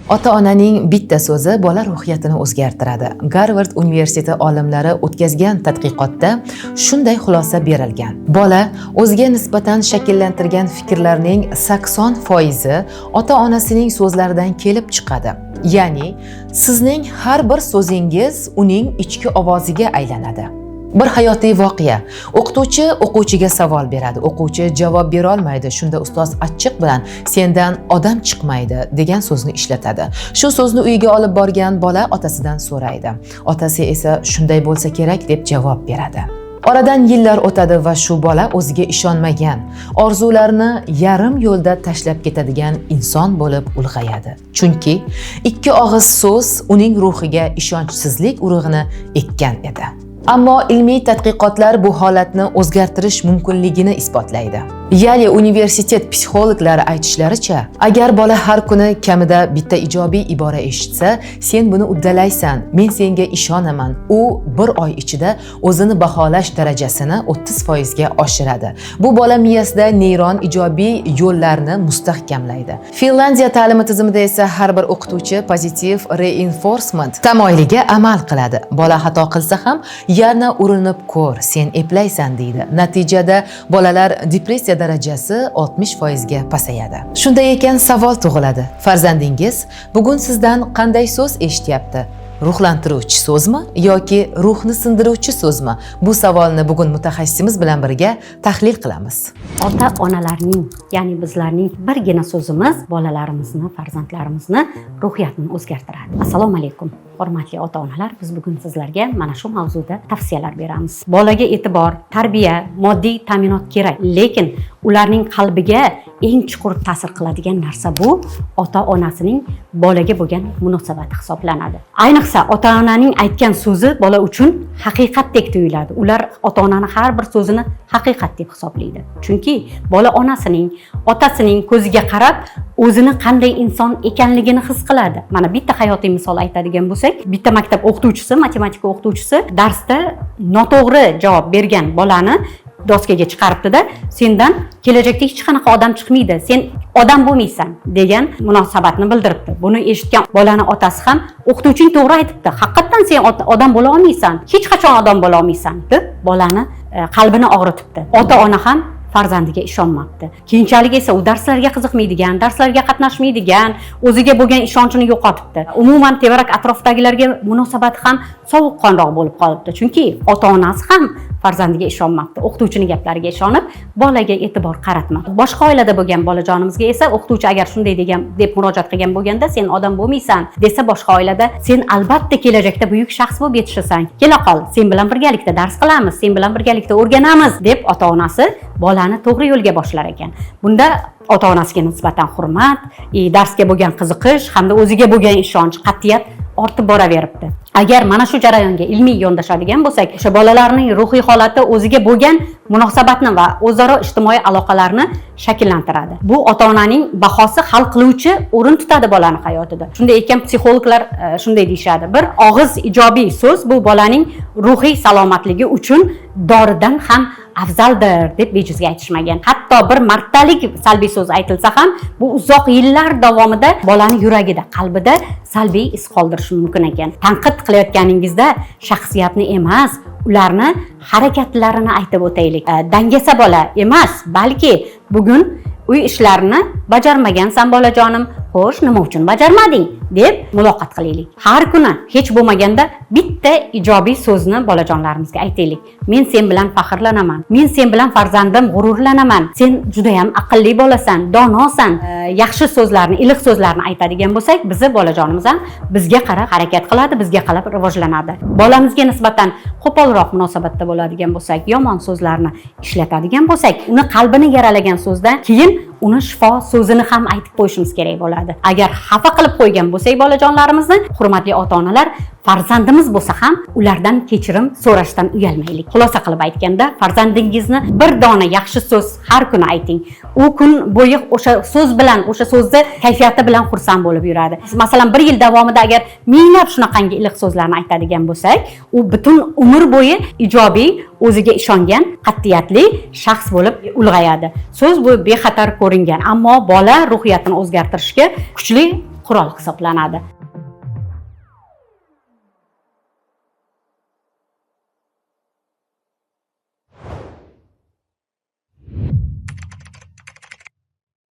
Ota-onaning bitta so'zi bola ruhiyatini o'zgartiradi. Garvard universiteti olimlari o'tkazgan tadqiqotda shunday xulosa berilgan. Bola o'ziga nisbatan shakllantirgan fikrlarning 80% ota-onasining so'zlaridan kelib chiqadi. Ya'ni, sizning har bir so'zingiz uning ichki ovoziga aylanadi. Bir hayotiy voqea. O'qituvchi o'quvchiga savol beradi. O'quvchi javob bera olmaydi. Shunda ustoz achchiq bilan sendan odam chiqmaydi degan so'zni ishlatadi. Shu so'zni uyiga olib borgan bola otasidan so'raydi. Otasi esa shunday bo'lsa kerak deb javob beradi. Oradan yillar o'tadi va shu bola o'ziga ishonmagan, orzularini yarim yo'lda tashlab ketadigan inson bo'lib ulg'ayadi. Chunki ikki og'iz so'z uning ruhiga ishonchsizlik urug'ini ekkan edi. Ammo ilmiy tadqiqotlar bu holatni o'zgartirish mumkinligini isbotlaydi. Yali universitet psixologlari aytishlaricha, agar bola har kuni kamida bitta ijobiy ibora eshitsa, sen buni uddalaysan, men senga ishonaman. U bir oy ichida o'zini baholash darajasini 30% ga oshiradi. Bu bola miyasida neyron ijobiy yo'llarni mustahkamlaydi. Finlandiya ta'lim tizimida esa har bir o'qituvchi pozitiv reinforcement tamoyiliga amal qiladi. Bola xato qilsa ham yana urinib ko'r, sen eplaysan deydi. Natijada bolalar depressiya darajasi 60% ga pasayadi. Shunday ekan savol tug'iladi. Farzandingiz bugun sizdan qanday so'z eshityapti? Ruhlantiruvchi so'zmi yoki ruhni sindiruvchi so'zmi? Bu savolni bugun mutaxassisimiz bilan birga tahlil qilamiz. Ota-onalarning, ya'ni bizlarning birgina so'zimiz bolalarimizni, farzandlarimizni ruhiyatini o'zgartiradi. Assalomu alaykum. Hurmatli ota-onalar, biz bugun sizlarga mana shu mavzuda tavsiyalar beramiz. Bolaga e'tibor, tarbiya, moddiy ta'minot kerak, lekin ularning qalbiga eng chuqur ta'sir qiladigan narsa bu ota-onasining bolaga bo'lgan munosabati hisoblanadi. Ayniqsa ota-onaning aytgan so'zi bola uchun haqiqatdek tuyuladi. Ular ota-onaning har bir so'zini haqiqat deb hisoblaydi. Chunki bola onasining, otasining ko'ziga qarab o'zini qanday inson ekanligini his qiladi. Mana bitta hayotiy misol aytadigan bo'lsak, bitta maktab o'qituvchisi, matematika o'qituvchisi darsda noto'g'ri javob bergan bolani doskaga chiqaribdi-da, sendan kelajakda hech qanaqa odam chiqmaydi, sen odam bo'lmaysan degan munosabatni bildiribdi. Buni eshitgan bolani otasi ham o'qituvching to'g'ri aytibdi, haqiqatan sen odam bo'la olmaysan, hech qachon odam bo'la olmaysan deb bolani qalbini og'ritibdi. Ota-ona ham farzandiga ishonmabdi. Keyinchalik esa u darslarga qiziqmaydigan, darslarga qatnashmaydigan, o'ziga bo'lgan ishonchini yo'qotibdi. Umuman tevarak atrofdagilarga munosabati ham sovuqqonroq bo'lib qolibdi. Chunki ota-onasi ham farzandiga ishonmabdi. O'qituvchining gaplariga ishonib, bolaga e'tibor qaratmadi. Boshqa oilada bo'lgan bolajonimizga esa o'qituvchi agar shunday degan deb murojaat qilgan bo'lganda, sen odam bo'lmaysan desa, boshqa oilada sen albatta kelajakda buyuk shaxs bo'lib yetishasan. Kela qol, sen bilan birgalikda dars qilamiz, sen bilan birgalikda o'rganamiz deb ota-onasi bolani to'g'ri yo'lga boshlar ekan. Bunda ota-onasiga nisbatan hurmat, darsga bo'lgan qiziqish hamda o'ziga bo'lgan ishonch, qat'iyat ortib boraveribdi. Agar mana shu jarayonga ilmiy yondashadigan bo'lsak, o'sha bolalarning ruhiy holati o'ziga bo'lgan munosabatni va o'zaro ijtimoiy aloqalarni shakllantiradi. Bu ota-onaning bahosi hal qiluvchi o'rin tutadi bolani hayotida. Shunday ekan psixologlar shunday deyshadi. Bir og'iz ijobiy so'z bu bolaning ruhiy salomatligi uchun doridan ham afzaldir deb bejizga aytishmagan. Hatto bir martalik salbiy so'z aytilsa ham bu uzoq yillar davomida bolani yuragida, qalbida salbiy iz qoldirishi mumkin ekan. Tanqid qilayotganingizda shaxsiyatni emas, ularni harakatlarini aytib o'taylik. Dangasa bola emas, balki bugun uy ishlarini bajarmagansan bolajonim, xo'sh, nima uchun bajarmading deb muloqot qilaylik. Har kuni hech bo'lmaganda bitta ijobiy so'zni bolajonlarimizga aytaylik. Men sen bilan faxrlanaman. Men sen bilan farzandim g'ururlanaman. Sen juda ham aqlli bolasan, donosan. Yaxshi so'zlarni, iliq so'zlarni aytadigan bo'lsak, bizni bolajonimiz ham bizga qarab harakat qiladi, bizga qarab rivojlanadi. Bolamizga nisbatan qo'polroq munosabatda bo'ladigan bo'lsak, yomon so'zlarni ishlatadigan bo'lsak, uni qalbini yaralagan so'zdan keyin uni shifo so'zini ham aytib qo'yishimiz kerak bo'ladi. Agar xafa qilib qo'ygan bo'lsak bolajonlarimizni, hurmatli ota-onalar, farzandimiz bo'lsa ham ulardan kechirim so'rashdan uyalmaylik. Xulosa qilib aytganda, farzandingizni bir dona yaxshi so'z har kuni ayting. U kun bo'yi o'sha so'z bilan, o'sha so'zni kayfiyati bilan xursand bo'lib yuradi. Masalan, bir yil davomida agar minglab shunaqangi iliq so'zlarni aytadigan bo'lsak, u butun umr bo'yi ijobiy, o'ziga ishongan, qat'iyatli shaxs bo'lib ulg'ayadi. So'z bu bexatar ko'ringan, ammo bola ruhiyatini o'zgartirishga kuchli qurol hisoblanadi.